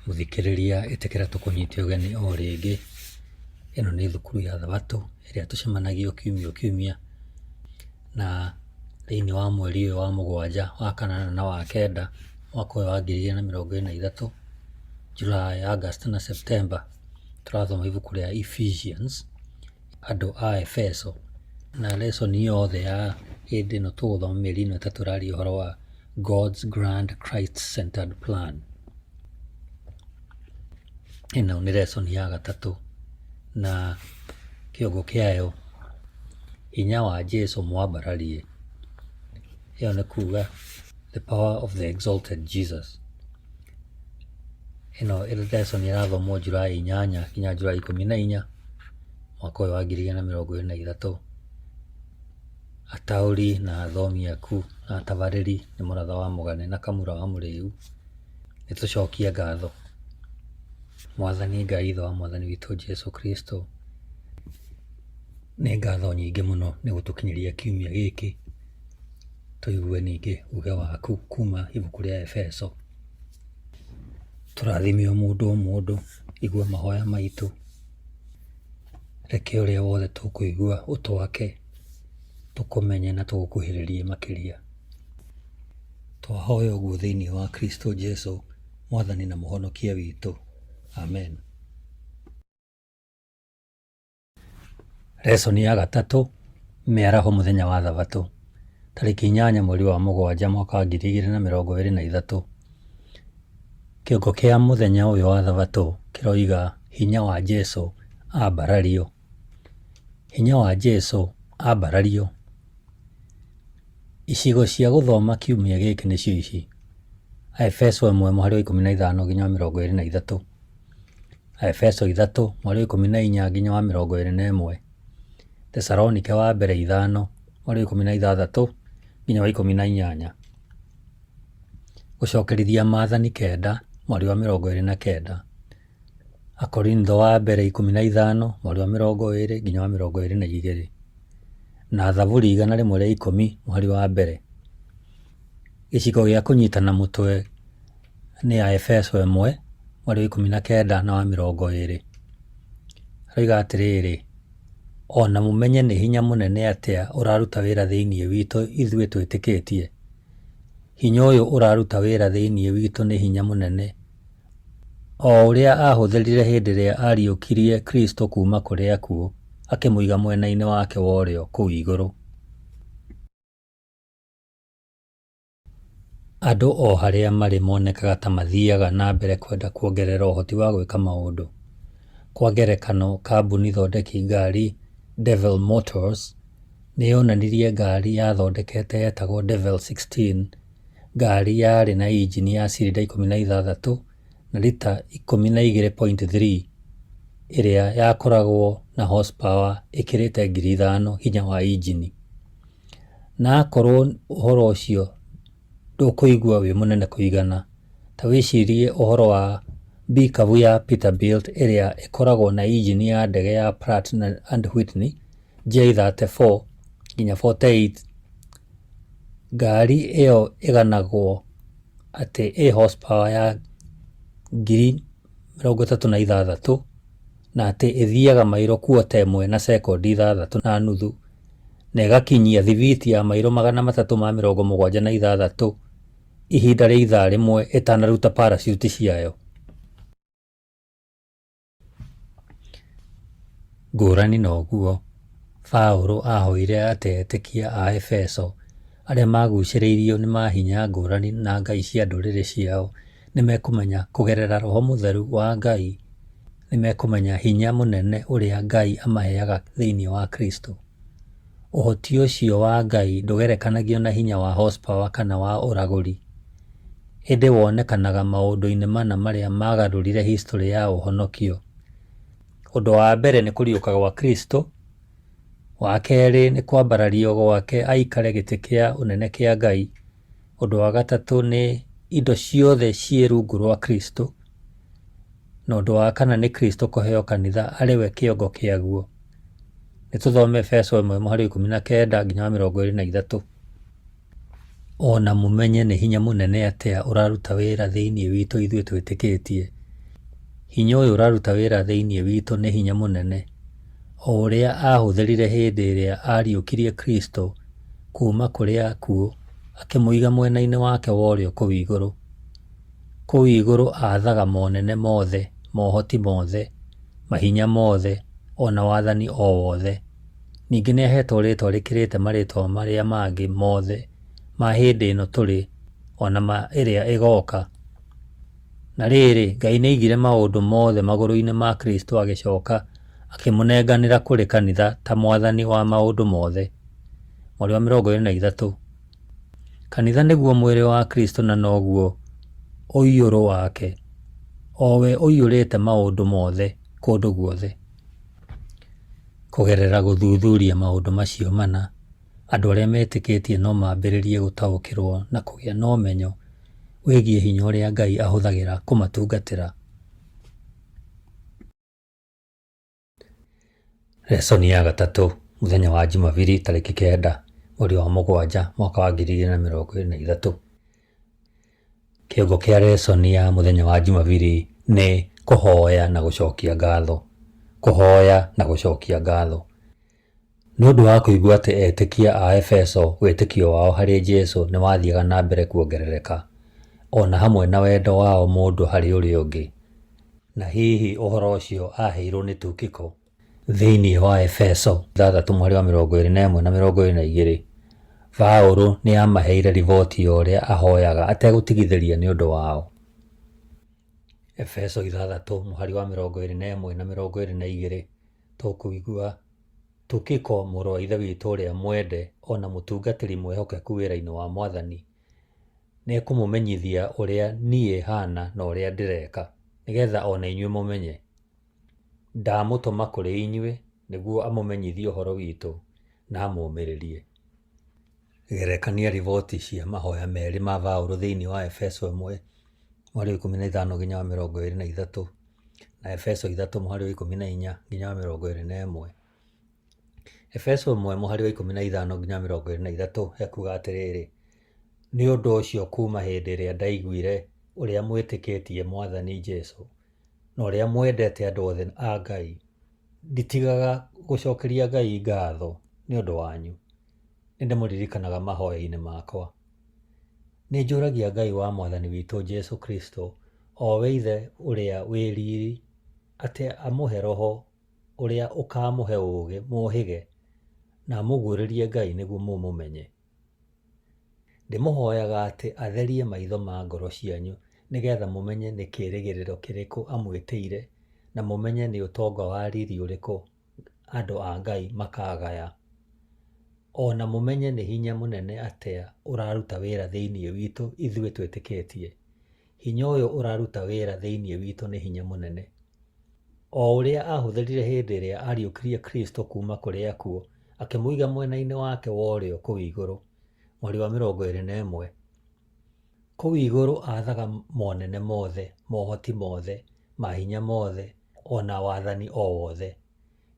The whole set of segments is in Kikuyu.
Mũthikĩrĩria ĩtĩkĩra tũkũnyite ũgeni o rĩngĩ. Ĩno nĩ thukuru ya Thabatũ ĩrĩa tũcemanagia kiumia o kiumia, na thĩinĩ wa mweri ũyũ wa mũgwanja, wa kanana na wa kenda mwaka ũyũ wa 2023, July, August na September, tũrathoma ibuku rĩa Ephesians, andũ a Efeso, na lesson yothe ya hĩndĩ ĩno tũgũthoma mĩeri ĩno ĩtatũ ĩraria ũhoro wa God's grand Christ-centered plan. Ĩno nĩ lesson ya gatatũ na kĩongo kĩayo hinya wa Jesũ mwambararie. Ĩyo nĩ kuga the power of the exalted Jesus. Ĩno lesson ĩrathomwo July 8 nginya July 14 mwaka ũyũ wa 2023. Ataũri na athomi aku na atabarĩri nĩ Mũratha wa Mũgane na Kamũra wa Mũrĩu. Nĩ tũcokie ngatho Mwathani Ngai ithe wa Mwathani witũ Jesũ Kristo. Nĩ ngatho nyingĩ mũno nĩ gũtũkinyĩria kiumia gĩkĩ. Tũigue ningĩ uge waku kuma ibuku rĩa Efeso. Tũrathime o mũndũ o mũndũ, igua mahoya maitũ. Reke ũrĩa wothe tũkũigua ũtwake, tũkũmenye na tũgũkuhĩrĩrie makĩria. Twahoya ũguo thĩinĩ wa Kristo Jesũ, Mwathani na Mũhonokia witũ. Amen. Lesson ya gatatũ, mĩaraho mũthenya wa Thabatũ, tarĩki 8 mweri wa mũgwanja mwaka wa 2023. Kĩongo kĩa mũthenya ũyũ wa Thabatũ kĩroiga hinya wa Jesũ ambarario. Hinya wa Jesũ ambarario. Icigo cia gũthoma kiumia gĩkĩ nĩcio ici: Efeso 1:15 nginya 23, Efeso 3:14 nginya 21, Tesalonike wa mbere 5:16 nginya 18, Gũcokerithia Maathani 9:29, Akorintho wa mbere 15:20 nginya 22, na Thaburi 110:1. Gĩcigo gĩa kũnyitana mũtwe nĩ ya Efeso 1:19 na 20. Roiga atĩrĩrĩ: ona mũmenye nĩ hinya mũnene atĩa ũraruta wĩra thĩinĩ witũ ithuĩ twĩtĩkĩtie. Hinya ũyũ ũraruta wĩra thĩinĩ witũ nĩ hinya mũnene, o ũrĩa ahũthĩrire hĩndĩ ĩrĩa ariũkirie Kristo kuma kũrĩ akuũ, akĩmũiga mwena-inĩ wake wa ũrĩo kũu igũrũ. Andũ o harĩa marĩ monekaga ta mathiaga na mbere kwenda kuongerera ũhoti wa gwĩka maũndũ. Kwa ngerekano, kambuni thondeki ngari Devil Motors nĩ yonanirie ngari yathondekete yetagwo Devil 16, ngari yarĩ na injini ya cilinda 16 na lita 12.3, ĩrĩa yakoragwo na horsepower ĩkĩrĩte 5,000 hinya wa injini. Na akorwo ũhoro ũcio ndũkũigua wĩ mũnene kũigana, ta wĩcirie ũhoro wa mbikabu ya Peterbilt ĩrĩa ĩkoragwo na injini ya ndege ya Pratt and Whitney J34 nginya 48. Ngari ĩyo ĩganagwo atĩ ĩ horsepower ya 36,000 na atĩ ĩthiaga mairo quarter ĩmwe na sekondi 6.5 na ĩgakinyia thibiti ya mairo 376 ihinda rĩa ithaa rĩmwe ĩtanaruta parachute ciayo. Ngũrani na ũguo, Paũlũ ahoire etĩkia a Efeso arĩa magucĩrĩirio nĩ mahinya ngũrani na ngai cia ndũrĩrĩ ciao nĩ mekũmenya kũgerera Roho Mũtheru wa Ngai, nĩ mekũmenya hinya mũnene ũrĩa Ngai amaheaga thĩinĩ wa Kristo. Ũhoti ũcio wa Ngai ndũgerekanagio na hinya wa horsepower kana wa ũragũri, ĩndĩ wonekanaga maũndũ-inĩ mana marĩa magarũrire history ya ũhonokio. Ũndũ wa mbere nĩ kũriũka gwa Kristo, wa kerĩ nĩ kwambarario gwake aikare gĩtĩ kĩa ũnene kĩa Ngai, ũndũ wa gatatũ nĩ indo ciothe ciĩ rungu rwa Kristo, na ũndũ wa kana nĩ Kristo kũheo kanitha arĩwe kĩongo kĩaguo. Nĩ tũthome Efeso 1:19 nginya 23. Ona mũmenye nĩ hinya mũnene atĩa ũraruta wĩra thĩinĩ witũ ithuĩ twĩtĩkĩtie. Hinya ũyũ ũraruta wĩra thĩinĩ witũ nĩ hinya mũnene, o ũrĩa ahũthĩrire hĩndĩ ĩrĩa ariũkirie Kristo kuuma kũrĩ akuũ, akĩmũiga mwena-inĩ wake wa ũrĩo kũu igũrũ. Kũu igũrũ aathaga monene mothe, mohoti mothe, mahinya mothe, ona wathani o wothe. Ningĩ nĩ ahetwo rĩĩtwa rĩkĩrĩte marĩĩtwa marĩa mangĩ mothe ma hĩndĩ ĩno tũrĩ, ona ma ĩrĩa ĩgoka. Na rĩrĩ, Ngai nĩaigire maũndũ mothe magũrũ-inĩ ma Kristo agĩcoka akĩmũnenganĩra kũrĩ kanitha ta mwathani wa maũndũ mothe. Mweri wa 23. Kanitha nĩguo mwĩrĩ wa Kristo na noguo ũiyũrũ wake, o we ũiyũrĩte maũndũ mothe kũndũ guothe. Kũgerera gũthuthuria maũndũ macio mana, andũ arĩa metĩkĩtie no mambĩrĩrie gũtaũkĩrwo na kũgĩa na ũmenyo wĩgiĩ hinya ũrĩa Ngai ahũthagĩra kũmatungatĩra. Lesoni ya 3, mũthenya wa Jumabiri, tarĩki 9, mweri wa 7, mwaka wa 2023. Kĩongo kĩa lesoni ya mũthenya wa Jumabiri nĩ kũhoya na gũcokia ngatho. Kũhoya na gũcokia ngatho. Nĩ ũndũ wa kũigua atĩ etĩkia a Efeso wĩtĩkio wao harĩ Jesũ nĩ wathiaga na mbere kuongerereka, ona hamwe na wendo wao mũndũ harĩ ũrĩa ũngĩ. Na hihi ũhoro ũcio aheirwo nĩ Tukiko. Thĩinĩ wa Efeso 6 mweri wa 21 na 22, Paũlũ nĩ amaheire riboti ya ũrĩa ahoyaga ategũtigithĩria nĩ ũndũ wao. Efeso 6 mweri wa 21 na 22, tũkũigua Tukiko mũrũ wa ithe witũ ũrĩa mwende ona mũtungatĩri mwĩhokeku wĩra-inĩ wa Mwathani nĩ kũmũmenyithia ũrĩa niĩ hana na ũrĩa ndĩreka, nĩgetha ona inyuĩ mũmenye. Ndamũtũma kũrĩ inyuĩ nĩguo amũmenyithie ũhoro witũ na amũmĩrĩrie. Gerekania riboti cia mahoya merĩ ma Paũlũ thĩinĩ wa Efeso 1 mweri wa 15 nginya wa 23 na Efeso 3 mweri wa 14 nginya wa 21. Efeso 1 mweri wa 15 nginya 23 ekuuga atĩrĩrĩ: nĩ ũndũ ũcio kuuma hĩndĩ ĩrĩa ndaiguire ũrĩa mwĩtĩkĩtie Mwathani Jesũ na ũrĩa mwendete andũ othe a Ngai, nditigaga gũcokeria Ngai ngatho nĩ ũndũ wanyu. Nĩndĩmũririkanaga mahoya-inĩ makwa. Nĩ njũragia Ngai wa Mwathani witũ Jesũ Kristo, o we Ithe ũrĩa wĩ riiri, atĩ amũhe Roho ũrĩa ũkamũhe ũũgĩ mũũhĩge na amũguũrĩrie Ngai nĩguo mũmũmenye. Ndĩmũhoyaga atĩ atherie maitho ma ngoro cianyu nĩgetha mũmenye nĩ kĩĩrĩgĩrĩro kĩrĩkũ amwĩtĩire na mũmenye nĩ ũtonga wa riri ũrĩkũ andũ a Ngai makagaya. Ona mũmenye nĩ hinya mũnene atĩa ũraruta wĩra thĩinĩ witũ ithuĩ twĩtĩkĩtie. Hinya ũyũ ũraruta wĩra thĩinĩ witũ nĩ hinya mũnene, o ũrĩa ahũthĩrire hĩndĩ ĩrĩa ariũkirie Kristo kuuma kũrĩ akuũ, akĩmũiga mwena-inĩ wake wa ũrĩo kũu igũrũ. Mweri wa 21. Kũu igũrũ aathaga monene mothe, mohoti mothe, mahinya mothe, ona wathani o wothe.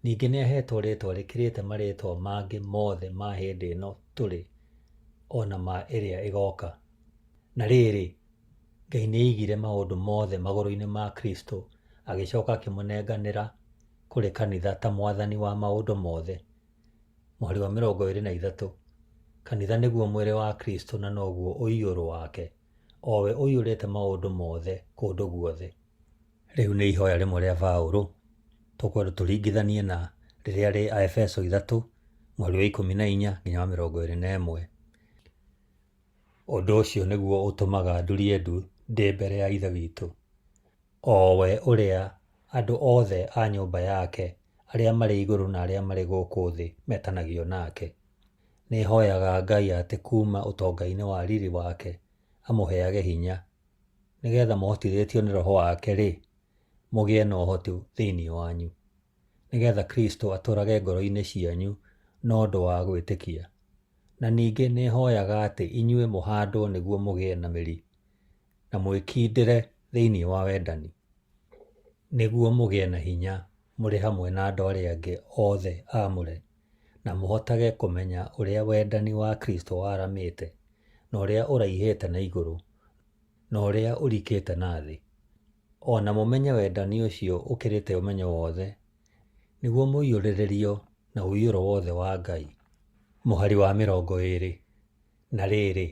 Ningĩ nĩ ahetwo rĩĩtwa rĩkĩrĩte marĩĩtwa mangĩ mothe ma hĩndĩ ĩno tũrĩ, ona ma ĩrĩa ĩgoka. Na rĩrĩ, Ngai nĩaigire maũndũ mothe magũrũ-inĩ ma Kristo, agĩcoka akĩmũnenganĩra kũrĩ kanitha ta mwathani wa maũndũ mothe. Mweri wa 23. Kanitha nĩguo mwĩrĩ wa Kristo na noguo ũiyũrũ wake, o we ũiyũrĩte maũndũ mothe kũndũ guothe. Rĩu nĩ ihoya rĩmwe rĩa Paũlũ tũkwenda tũringithanie na rĩrĩa rĩ Efeso 3 mweri wa 14 nginya wa 21. Ũndũ ũcio nĩguo ũtũmaga ndurie ndu ndĩ mbere ya Ithe witũ, o we ũrĩa andũ othe a nyũmba yake, arĩa marĩ igũrũ na arĩa marĩ gũkũ thĩ metanagio nake. Nĩhoyaga Ngai atĩ kuuma ũtonga-inĩ wa riri wake amũheage hinya, nĩgetha mũhotithĩtio nĩ Roho wake-rĩ, mũgĩe na ũhoti thĩinĩ wanyu, nĩgetha Kristo atũrage ngoro-inĩ cianyu na ũndũ wa gwĩtĩkia. Na ningĩ nĩhoyaga atĩ inyuĩ mũhandwo nĩguo mũgĩe na mĩri na mwĩkindĩre thĩinĩ wa wendani, nĩguo mũgĩe na hinya mũrĩ hamwe na andũ arĩa angĩ othe aamũre, na mũhotage kũmenya ũrĩa wendani wa Kristo waramĩte, na ũrĩa ũraihĩte na igũrũ, na ũrĩa ũrikĩte na thĩ, ona mũmenye wendani ũcio ũkĩrĩte ũmenyo wothe, nĩguo mũiyũrĩrĩrio na ũiyũro wothe wa Ngai. Mũhari wa 20. Na rĩrĩ,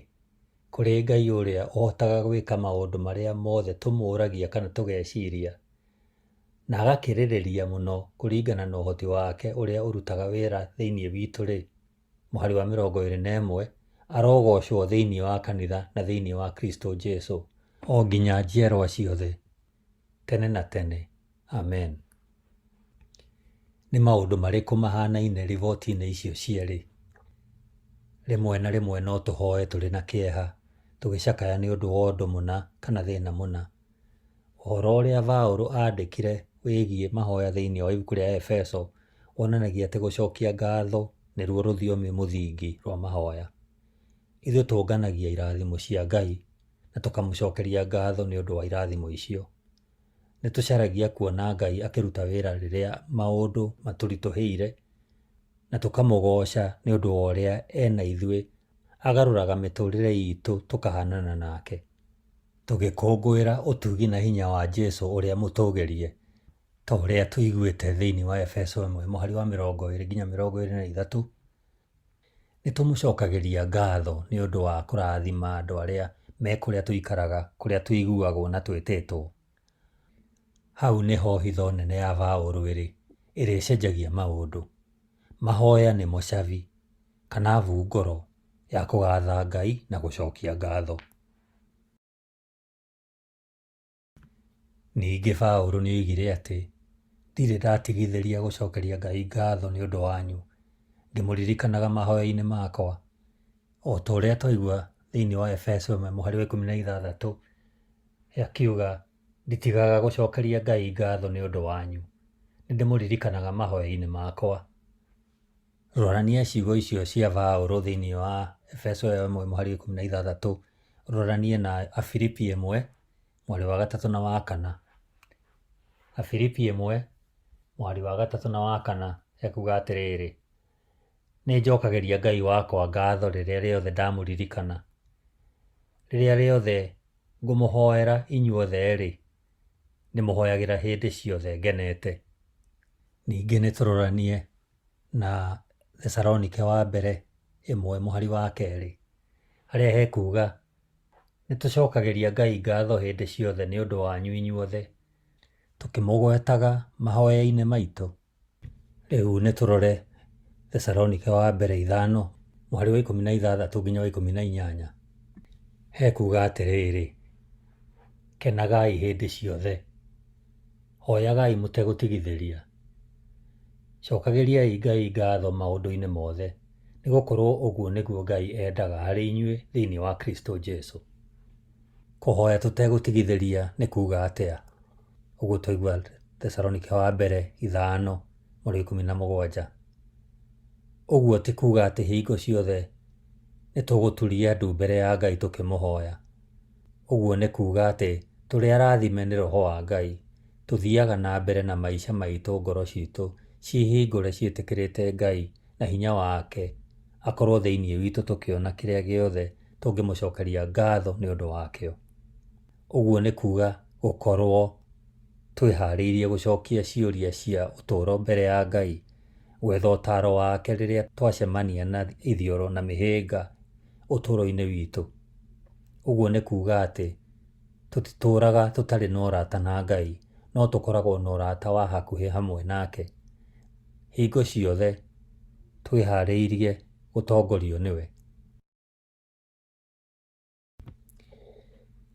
kũrĩ Ngai ũrĩa ũhotaga gwĩka maũndũ marĩa mothe tũmũũragia kana tũgeciria, na agakĩrĩrĩria mũno kũringana na ũhoti wake ũrĩa ũrutaga wĩra thĩinĩ witũ-rĩ, mũhari wa 21, arogocwo thĩinĩ wa kanitha na thĩinĩ wa Kristo Jesũ, o nginya njiarwa ciothe, tene na tene. Amen. Nĩ maũndũ marĩkũ mahanaine riboti-inĩ icio cierĩ? Rĩmwe na rĩmwe no tũhoe tũrĩ na kĩeha, tũgĩcakaya nĩ ũndũ wa ũndũ mũna kana thĩna mũna. Ũhoro ũrĩa Paũlũ aandĩkire wĩgiĩ mahoya thĩinĩ wa ibuku rĩa Efeso wonanagia atĩ gũcokia ngatho nĩruo rũthiomi mũthingi rwa mahoya. Ithuĩ tũnganagia irathimo cia Ngai na tũkamũcokeria ngatho nĩ ũndũ wa irathimo icio. Nĩ tũcaragia kuona Ngai akĩruta wĩra rĩrĩa maũndũ matũritũhĩire, na tũkamũgoca nĩ ũndũ wa ũrĩa ena ithuĩ agarũraga mĩtũrĩre itũ tũkahanana nake, tũgĩkũngũĩra ũtugi na hinya wa Jesũ ũrĩa mũtũgĩrie, ta ũrĩa tũiguĩte thĩinĩ wa Efeso 1 mũhari wa 20 nginya 23. Nĩ tũmũcokagĩria ngatho nĩ ũndũ wa kũrathima andũ arĩa me kũrĩa tũikaraga, kũrĩa tũiguagwo na twĩtĩtwo. Hau nĩho hitho nene ya Paũlũ ĩrĩcenjagia maũndũ. Mahoya nĩ mũcabi kana mbungoro ya kũgatha Ngai na gũcokia ngatho. Ningĩ Paũlũ nĩoigire atĩ ndirĩ ndatigithĩria gũcokeria Ngai ngatho nĩ ũndũ wanyu, ngĩmũririkanaga mahoya-inĩ makwa, o ta ũrĩa twaigua thĩinĩ wa Efeso 1 mũhari wa 16 akiuga, nditigaga gũcokeria Ngai ngatho nĩ ũndũ wanyu, nĩndĩmũririkanaga mahoya-inĩ makwa. Rorania ciugo icio cia Paũlũ thĩinĩ wa Efeso 1 mũhari wa 16, roranie na Afilipi 1 mwari wa 3 na wa 4. Afilipi 1 mwari wa 3 na wa 4 ekuga atĩrĩrĩ, nĩ njokagĩria Ngai wakwa ngatho rĩrĩa rĩothe ndamũririkana. Rĩrĩa rĩothe ngũmũhoera inyuothe-rĩ, nĩmũhoyagĩra hĩndĩ ciothe ngenete. Ningĩ nĩtũroranie na Thesalonike wa mbere 1 mũhari wa 2, harĩa hekuga, nĩtũcokagĩria Ngai ngatho hĩndĩ ciothe nĩ ũndũ wanyu inyuothe, tũkĩmũgwetaga mahoya-inĩ maitũ. Rĩu nĩtũrore Thesalonike wa mbere 5 mũhari wa 16 nginya wa 18. Hekuga atĩrĩrĩ, kenagai hĩndĩ ciothe, hoyagai mũtegũtigithĩria, cokagĩriai Ngai ngatho maũndũ-inĩ mothe, nĩgũkorwo ũguo nĩguo Ngai endaga harĩ inyuĩ thĩinĩ wa Kristo Jesũ. Kũhoya tũtegũtigithĩria nĩ kuga atĩa? Ũguo twaigua Thesalonike wa mbere 5 mũhari wa 17. Ũguo ti kuga atĩ hingo ciothe nĩtũgũturia ndu mbere ya Ngai tũkĩmũhoya. Ũguo nĩ kuga atĩ tũrĩ arathime nĩ Roho wa Ngai, tũthiaga na mbere na maica maitũ ngoro citũ ciĩhingũre ciĩtĩkĩrĩte Ngai na hinya wake akorwo thĩinĩ witũ, tũkĩona kĩrĩa gĩothe tũngĩmũcokeria ngatho nĩ ũndũ wakĩo. Ũguo nĩ kuga gũkorwo twĩharĩirie gũcokia ciũria cia ũtũũro mbere ya Ngai, gwetha ũtaaro wake rĩrĩa twacemania na ithioro na mĩhĩnga ũtũũro-inĩ witũ. Ũguo nĩ kuga atĩ tũtitũũraga tũtarĩ na ũrata na Ngai, no tũkoragwo na ũrata wa hakuhĩ hamwe nake, hingo ciothe twĩharĩirie gũtongorio nĩwe.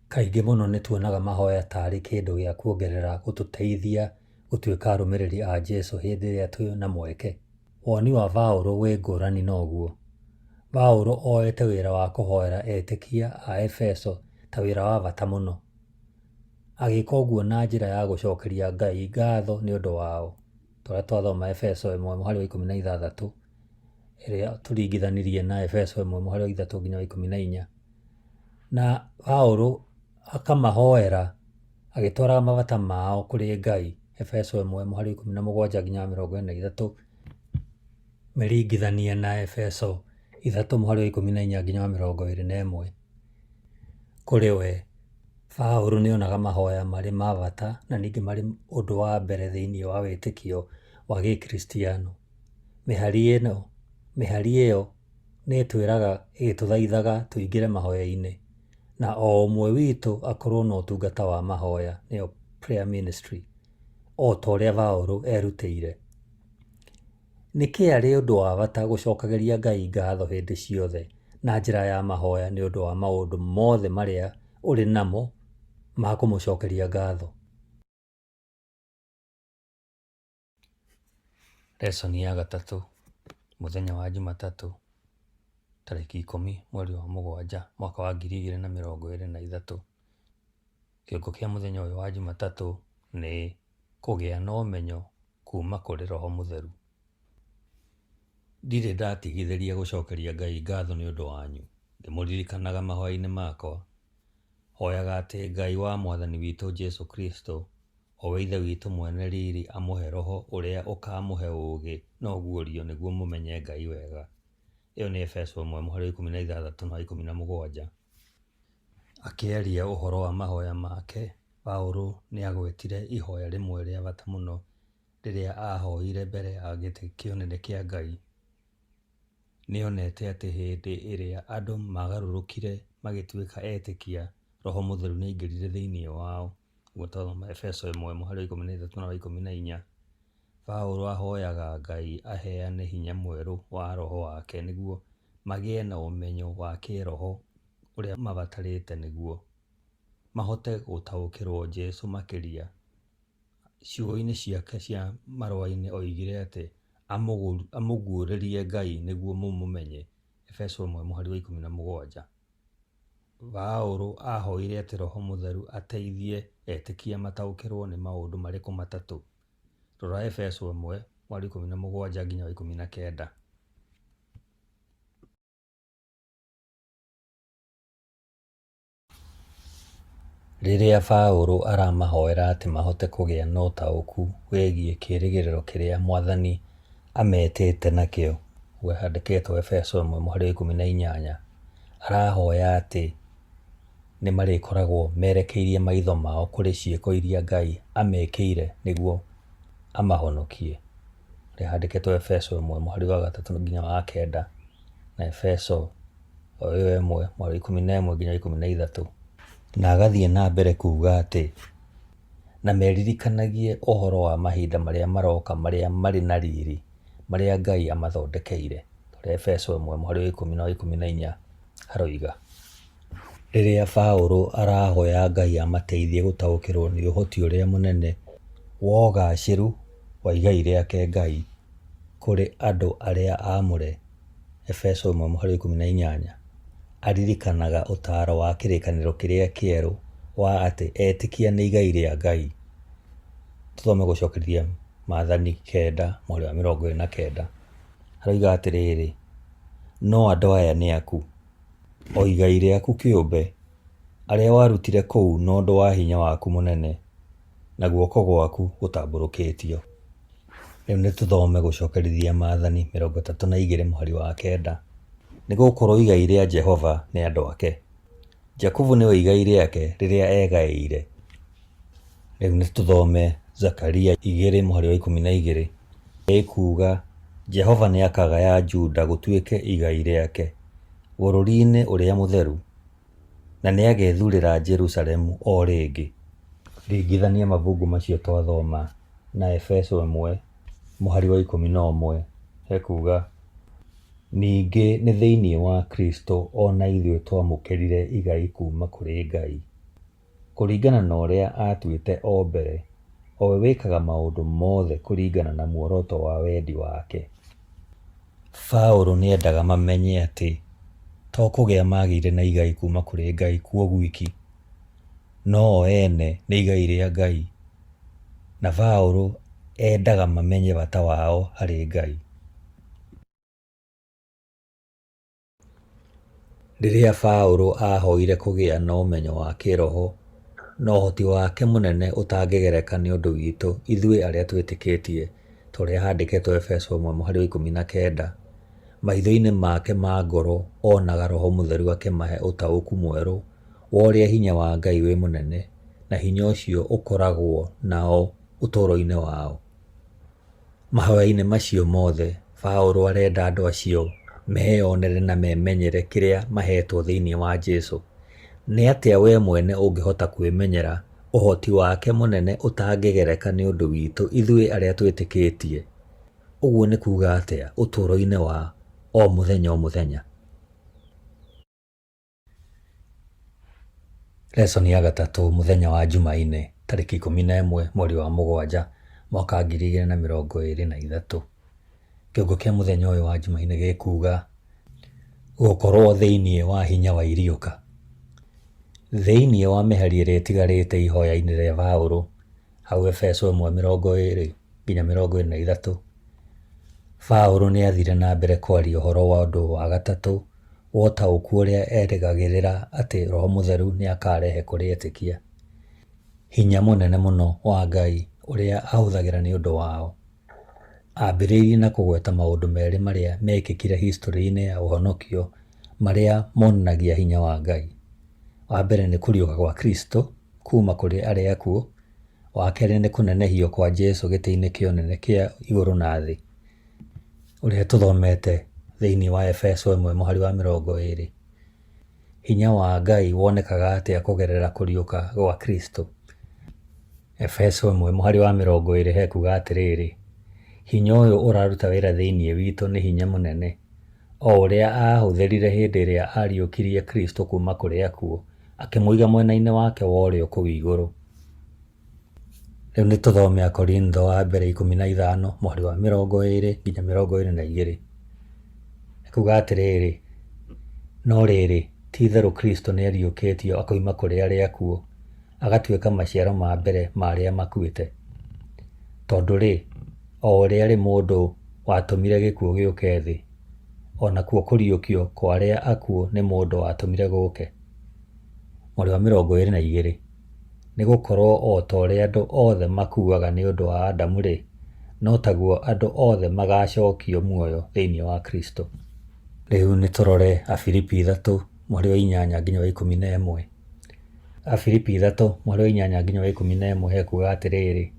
Kaingĩ mũno nĩtuonaga mahoya tarĩ kĩndũ gĩa kuongerera gũtũteithia gũtuĩka arũmĩrĩri a Jesũ hĩndĩ ĩrĩa twĩna mweke. Woni wa Paũlũ wĩ ngũrani na ũguo. Paũlũ oete wĩra wa kũhoera etĩkia a Efeso ta wĩra wa bata mũno. Agĩka ũguo na njĩra ya gũcokeria Ngai ngatho nĩ ũndũ wao, tũrĩa twathoma Efeso 1 mũhari wa 16, ĩrĩa tũringithanirie na Efeso 1 mũhari wa 3 nginya wa 14. Na Paũlũ akamahoera agĩtwaraga mabata mao kũrĩ Ngai, Efeso 1 mũhari wa 17 nginya 23, meringithanie na Efeso 3 mũhari wa 14 nginya wa 21. Kũrĩ we Paũlũ nĩonaga mahoya marĩ ma bata na ningĩ marĩ ũndũ wa mbere thĩinĩ wa wĩtĩkio wa Gĩkristiano. Mĩhari ĩyo nĩĩtwĩraga ĩgĩtũthaithaga tũingĩre mahoya-inĩ na o ũmwe witũ akorwo na ũtungata wa mahoya, nĩyo prayer ministry, o ta ũrĩa Paũlũ erutĩire. Nĩkĩ arĩ ũndũ wa bata gũcokagĩria Ngai ngatho hĩndĩ ciothe na njĩra ya mahoya nĩ ũndũ wa maũndũ mothe marĩa ũrĩ namo ma kũmũcokeria ngatho? Lesoni ya gatatũ, mũthenya wa Jumatatũ, tarĩki 10 mweri wa mũgwanja mwaka wa 2023. Kĩongo kĩa mũthenya ũyũ wa Jumatatũ nĩ kũgĩa na ũmenyo kuma kũrĩ Roho Mũtheru. Ndirĩ ndatigithĩria gũcokeria Ngai ngatho nĩ ũndũ wanyu, ndĩmũririkanaga mahoya-inĩ makwa, hoyaga atĩ Ngai wa Mwathani witũ Jesũ Kristo, o we Ithe witũ mwene riri, amũhe Roho ũrĩa ũkamũhe ũũgĩ na ũguũrio nĩguo mũmenye Ngai wega. Ĩyo nĩ Efeso 1:16-17. Akĩaria ũhoro wa mahoya make, Paũlũ nĩagwetire ihoya rĩmwe rĩa bata mũno rĩrĩa ahoire mbere ya gĩtĩ kĩnene kĩa Ngai. Nĩonete atĩ hĩndĩ ĩrĩa andũ magarũrũkire magĩtuĩka etĩkia, Roho Mũtheru nĩaingĩrire thĩinĩ wao. Gũthoma Efeso 1:13-14. Paũlũ ahoyaga Ngai aheane hinya mwerũ wa Roho wake nĩguo magĩe na ũmenyo wa kĩroho ũrĩa mabatarĩte nĩguo mahote gũtaũkĩrwo Jesũ makĩria. Ciugo-inĩ ciake cia marũa-inĩ oigire atĩ amũguũrĩrie Ngai nĩguo mũmũmenye. Efeso 1:17. Paũlũ ahoire atĩ Roho Mũtheru ateithie etĩkia mataũkĩrwo nĩ maũndũ marĩkũ matatũ. Rora Efeso 1:17-19. Rĩrĩa Paũlũ aramahoera atĩ mahote kũgĩa na ũtaũku wĩgiĩ kĩĩrĩgĩrĩro kĩrĩa Mwathani ametĩte nakĩo, handĩkĩtwo Efeso 1:18, arahoya atĩ nĩ marĩkoragwo merekeirie maitho mao kũrĩ ciĩko iria Ngai amekĩire nĩguo amahonokie. Handĩkĩtwo Efeso 1:3-9 na Efeso 1:11-13. Na agathiĩ na mbere kuuga atĩ na meririkanagie ũhoro wa mahinda marĩa maroka marĩa marĩ na riri, marĩa Ngai amathondekeire. Efeso 1:10-14 haroiga, rĩrĩa Paũlũ arahoya Ngai amateithie gũtaũkĩrwo nĩ ũhoti ũrĩa mũnene wa ũgaacĩru wa igai rĩake Ngai kũrĩ andũ arĩa aamũre. Efeso 1:18 aririkanaga ũtaaro wa kĩrĩkanĩro kĩrĩa kĩerũ wa atĩ etĩkia nĩ igai rĩa Ngai. Tũthome gũcokeria Maathani 9:29. Haroiga atĩrĩrĩ, no andũ aya nĩ aku, o igai rĩaku kĩũmbe, arĩa warutire kũu na ũndũ wa hinya waku mũnene, na guoko gwaku gũtambũrũkĩtio. Rĩu nĩ tũthome gũcokerithia Maathani 32:9. Nĩ gũkorwo igai rĩa Jehova nĩ andũ ake, Jakubu nĩwe igai rĩake rĩrĩa egaĩire. Rĩu nĩ tũthome Zakaria 2:12. Ĩkuuga Jehova nĩ akagaya Juda gũtuĩke igai rĩake bũrũri-inĩ ũrĩa mũtheru, na nĩ agethurĩra Jerusalemu o rĩngĩ. Ringithania mabungu macio twathoma na Efeso 1:11. Ekuuga ningĩ nĩ thĩinĩ wa Kristo ona ithuĩ twamũkĩrire igai kuma kũrĩ Ngai, kũringana na ũrĩa atuĩte o mbere, o we wĩkaga maũndũ mothe kũringana na muoroto wa wendi wake. Paũlũ nĩendaga mamenye atĩ to kũgĩa magĩire na igai kuma kũrĩ Ngai kuo gwiki, no o ene nĩ igai rĩa Ngai, na Paũlũ endaga mamenye bata wao harĩ Ngai. Rĩrĩa Paũlũ ahoire kũgĩa na ũmenyo wa kĩroho na ũhoti wake mũnene ũtangĩgereka nĩ ũndũ witũ ithuĩ arĩa twĩtĩkĩtie, ta ũrĩa handĩkĩtwo Efeso 1:19, maitho-inĩ make ma ngoro onaga Roho Mũtheru akĩmahe ũtaũku mwerũ wa ũrĩa hinya wa Ngai wĩ mũnene, na hinya ũcio ũkoragwo nao ũtũũro-inĩ wao. Mahoya-inĩ macio mothe, Paũlũ arenda andũ acio meyonere na memenyere kĩrĩa mahetwo thĩinĩ wa Jesũ. Nĩ atĩa we mwene ũngĩhota kwĩmenyera ũhoti wake mũnene ũtangĩgereka nĩ ũndũ witũ ithuĩ arĩa twĩtĩkĩtie? Ũguo nĩ kuuga atĩa ũtũũro-inĩ wa o mũthenya o mũthenya? Lesson ya gatatũ, mũthenya wa Jumaine, tarĩki 11 mweri wa mũgwanja mwaka 2023. Kĩongo kĩa mũthenya ũyũ wa Jumaine gĩkuuga gũkorwo thĩinĩ wa hinya wa iriũka. Thĩinĩ wa mĩhari ĩrĩa ĩtigarĩte ihoya-inĩ rĩa Paũlũ hau Efeso 1:20-23, Paũlũ nĩ athire na mbere kwaria ũhoro wa ũndũ wa gatatũ wa ũtaũku ũrĩa erĩgagĩrĩra atĩ Roho Mũtheru nĩ akarehe kũrĩ etĩkia. Hinya mũnene mũno wa Ngai ũrĩa ahũthagĩra nĩ ũndũ wao. Ambĩrĩirie na kũgweta maũndũ merĩ marĩa mekĩkire history-inĩ ya ũhonokio marĩa monanagia hinya wa Ngai. Wa mbere nĩ kũriũka gwa Kristo kuma kũrĩ arĩa akuũ. Wa kerĩ nĩ kũnenehio kwa Jesũ gĩtĩ-inĩ kĩa ũnene kĩa igũrũ na thĩ, ũrĩa tũthomete thĩinĩ wa Efeso 1:20. Hinya wa Ngai wonekaga atĩa kũgerera kũriũka gwa Kristo? Efeso 1:20 hekuga atĩrĩrĩ: hinya ũyũ ũraruta wĩra thĩinĩ witũ nĩ hinya mũnene, o ũrĩa ahũthĩrire hĩndĩ ĩrĩa ariũkirie Kristo kuma kũrĩ akuũ, akĩmũiga mwena-inĩ wake wa ũrĩo kũu igũrũ. Rĩu nĩ tũthome Akorintho wa mbere 15:20-22. Kuuga atĩrĩrĩ: no rĩrĩ, ti-itherũ Kristo nĩ ariũkĩtio akoima kũrĩ arĩa akuũ, agatuĩka maciaro ma mbere ma arĩa makuĩte. Tondũ rĩ, o ũrĩa arĩ mũndũ watũmire gĩkuũ gĩũke thĩ, o nakuo kũriũkio kwa arĩa akuũ nĩ mũndũ watũmire gũke. Mweri wa 22. Nĩ gũkorwo o ta ũrĩa andũ othe makuaga nĩ ũndũ wa Adamu rĩ, no taguo andũ othe magaacokio muoyo thĩinĩ wa Kristo. Rĩu nĩ tũrore Afilipi 3:8-11. Afilipi 3:8-11 hekuga atĩrĩrĩ: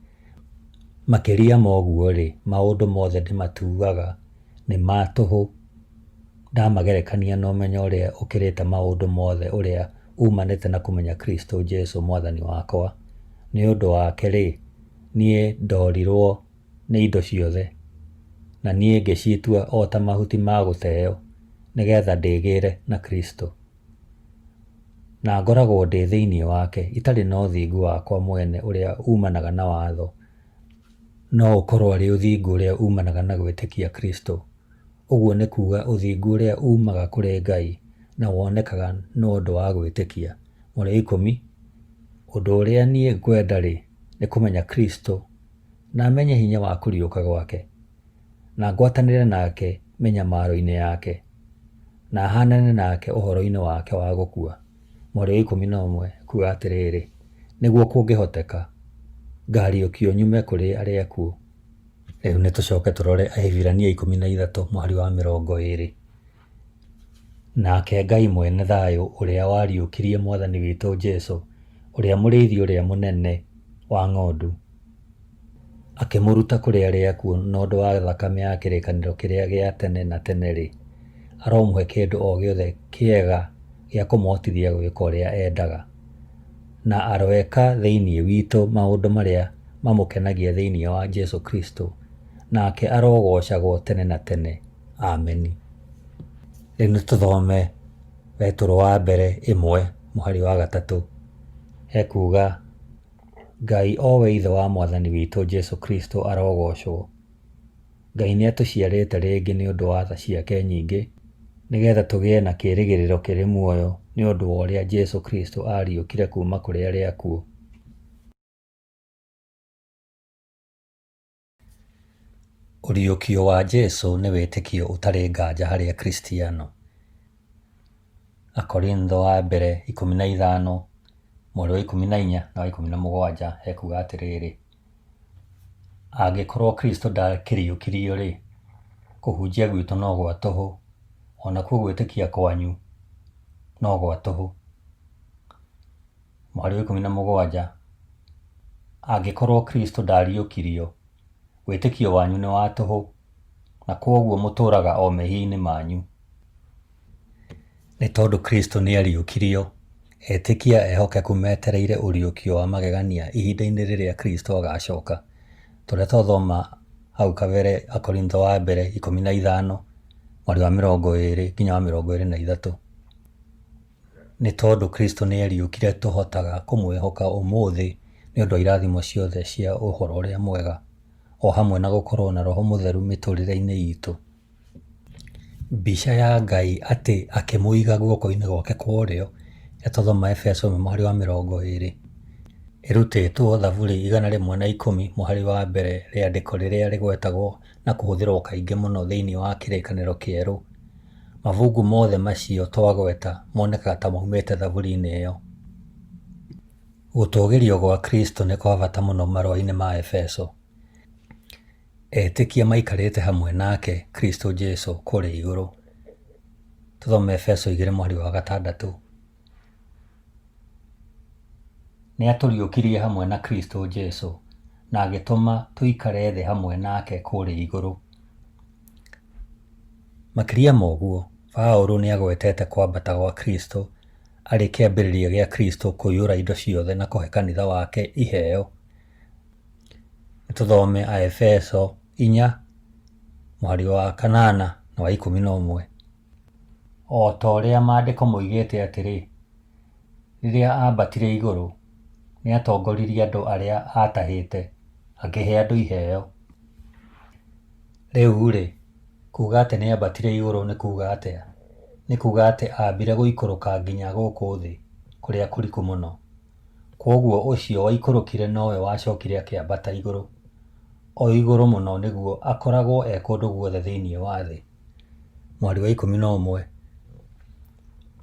makĩria moguo rĩ, maũndũ mothe ndĩmatuaga nĩ ma tũhũ, ndamagerekania na ũmenyo ũrĩa ũkĩrĩte maũndũ mothe ũrĩa umanĩte na kũmenya Kristo Jesũ mwathani wakwa. Nĩ ũndũ wake rĩ, niĩ ndorirwo nĩ indo ciothe, na niĩ ngĩcitua o ta mahuti ma gũteo, nĩgetha ndĩgĩĩre na Kristo. Na ngoragwo ndĩ thĩinĩ wake, itarĩ na ũthingu wakwa mwene ũrĩa umanaga na watho, no ũkorwo arĩ ũthingu ũrĩa umanaga na gwĩtĩkia Kristo. Ũguo nĩ kuuga ũthingu ũrĩa umaga kũrĩ Ngai na wonekaga nĩ ũndũ wa gwĩtĩkia. Mweri 10. Ũndũ ũrĩa niĩ ngwenda rĩ, nĩ kũmenya Kristo na menye hinya wa kũriũka gwake, na ngwatanĩre nake mĩnyamaro-inĩ yake, na hanane nake ũhoro-inĩ wake wa gũkua. Mweri 11 kuuga atĩrĩrĩ: nĩguo kũngĩhoteka ngariũkio nyume kũrĩ arĩa akuũ. Rĩu nĩ tũcoke tũrore Ahibirania 13:20. Nake Ngai mwene thayũ ũrĩa wariũkirie mwathani witũ Jesũ, ũrĩa mũrĩithi ũrĩa mũnene wa ng'ondu, akĩmũruta kũrĩ arĩa akuũ na ũndũ wa thakame ya kĩrĩkanĩro kĩrĩa gĩa tene na tene rĩ, aromũhe kĩndũ o gĩothe kĩega gĩa kũmũhotithia gwĩka ũrĩa endaga, na aroeka thĩinĩ witũ maũndũ marĩa mamũkenagia thĩinĩ wa Jesũ Kristo, nake arogocagwo tene na tene. Ameni. Rĩu nĩ tũthome Petũrũ wa mbere 1:3. Hekuga: Ngai o we ithe wa mwathani witũ Jesũ Kristo arogocwo. Ngai nĩ atũciarĩte rĩngĩ nĩ ũndũ wa tha ciake nyingĩ, nĩgetha tũgĩe na kĩĩrĩgĩrĩro kĩrĩ muoyo nĩ ũndũ wa ũrĩa Jesũ Kristo ariũkire kuma kũrĩ arĩa akuũ. Ũriũkio wa Jesũ nĩ wĩtĩkio ũtarĩ nganja harĩ Akristiano. Akorintho wa mbere 15 mweri wa 14 na wa 17 hekuga atĩrĩrĩ: angĩkorwo Kristo ndakĩriũkirio rĩ, kũhunjia gwitũ no gwa tũhũ, o nakuo gwĩtĩkia kwanyu no gwa tũhũ. Mũhari wa 17, angĩkorwo Kristo ndariũkirio, wĩtĩkio wanyu nĩ wa tũhũ, na kwoguo mũtũũraga o mehia-inĩ manyu. Nĩ tondũ Kristo nĩ ariũkirio, etĩkia ehokeku metereire ũriũkio wa magegania ihinda-inĩ rĩrĩa Kristo agacoka. Tũrĩa twathoma hau kabere Akorintho wa mbere 15 mweri wa 20 nginya wa 23. Nĩ tondũ Kristo nĩ ariũkire tũhotaga kũmwĩhoka ũmũthĩ nĩ ũndũ wa irathimo ciothe cia ũhoro ũrĩa mwega, o hamwe na gũkorwo na Roho Mũtheru mĩtũrĩre-inĩ itũ. Mbica ya Ngai atĩ akĩmũiga guoko-inĩ gwake kwa ũrĩo, ĩrĩa twathoma Efeso mũhari wa 20, ĩrutĩtwo Thaburi 110 mũhari wa mbere, rĩandĩko rĩrĩa rĩgwetagwo na kũhũthĩrwo kaingĩ mũno thĩinĩ wa kĩrĩkanĩro kĩerũ. Mabungu mothe macio twagweta monekaga ta maumĩte Thaburi-inĩ ĩyo. Gũtũũgĩrio gwa Kristo nĩ kwa bata mũno marũa-inĩ ma Efeso. Etĩkia maikarĩte hamwe nake Kristo Jesũ kũrĩ igũrũ. Tũthome Efeso 2 mweri wa 6. Nĩ atũriũkirie hamwe na Kristo Jesũ na agĩtũma tũikare thĩ hamwe nake kũrĩ igũrũ. Makĩria moguo, Paũlũ nĩ agwetete kwambata gwa Kristo arĩ kĩambĩrĩria gĩa Kristo kũiyũra indo ciothe na kũhe kanitha wake iheo. Nĩtũthome Aefeso 4 mweri wa 8 na wa 11. O ta ũrĩa maandĩko moigĩte atĩrĩ, rĩrĩa ambatire igũrũ, nĩ atongoririe andũ arĩa atahĩte, akĩhe andũ iheo. Rĩu-rĩ, kuuga atĩ nĩ ambatire igũrũ nĩ kuuga atĩa? Nĩ kuuga atĩ ambire gũikũrũka nginya gũkũ thĩ, kũrĩa kũriku mũno. Kwoguo ũcio waikũrũkire nowe wacokire akĩambata igũrũ. O igũrũ mũno nĩguo akoragwo kũndũ guothe thĩinĩ wa thĩ. Mweri wa 11,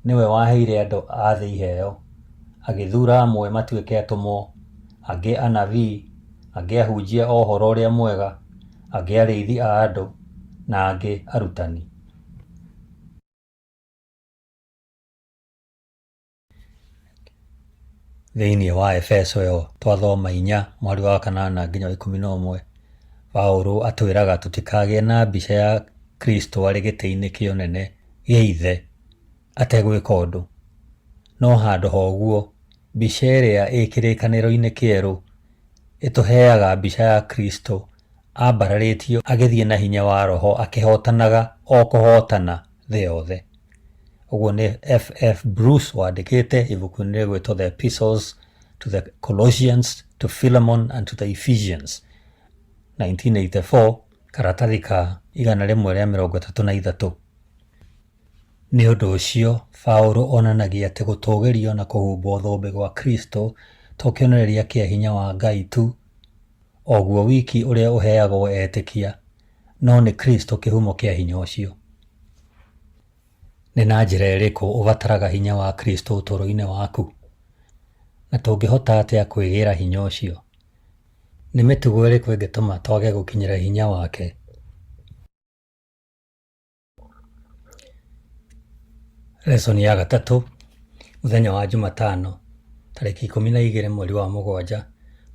nĩwe waheire andũ a thĩ iheo, agĩthuura amwe matuĩke atũmwo, angĩ anabii, angĩ ahunjia ũhoro ũrĩa mwega, angĩ arĩithi a andũ, na angĩ arutani. Thĩinĩ wa Efeso ĩyo twathoma 4 mweri wa 8 nginya 11, Paũlũ atwĩraga tũtikagĩe na mbica ya Kristo arĩ gĩtĩ-inĩ kĩonene gĩa Ithe ategwĩka ũndũ. No handũ ha ũguo, mbica ĩrĩa ĩ kĩrĩkanĩro-inĩ kĩerũ ĩtũheaga mbica ya Kristo ambararĩtio agĩthiĩ na hinya wa Roho akĩhotanaga o kũhotana thĩ yothe. Ũguo nĩ F.F. Bruce wandĩkĩte ibuku-inĩ rĩgwĩtwo The Epistles to the Colossians, to Philemon and to the Ephesians, 1984, karatathi ka 133. Nĩ ũndũ ũcio, Paũlũ onanagia atĩ gũtũũgĩrio na kũhumbwo thũmbĩ gwa Kristo to kĩonereria kĩa hinya wa Ngai tu, oguo wiki ũrĩa ũheagwo etĩkia, no nĩ Kristo kĩhumo kĩa hinya ũcio. Nĩ na njĩra ĩrĩkũ ũbataraga hinya wa Kristo ũtũũro-inĩ waku? Na tũngĩhota atĩa kwĩgĩra hinya ũcio? Nĩ mĩtugo ĩrĩkũ ĩngĩtũma twage gũkinyĩra hinya wake? Lesson ya 3, mũthenya wa Jumatano, tarĩki 12 mweri wa 7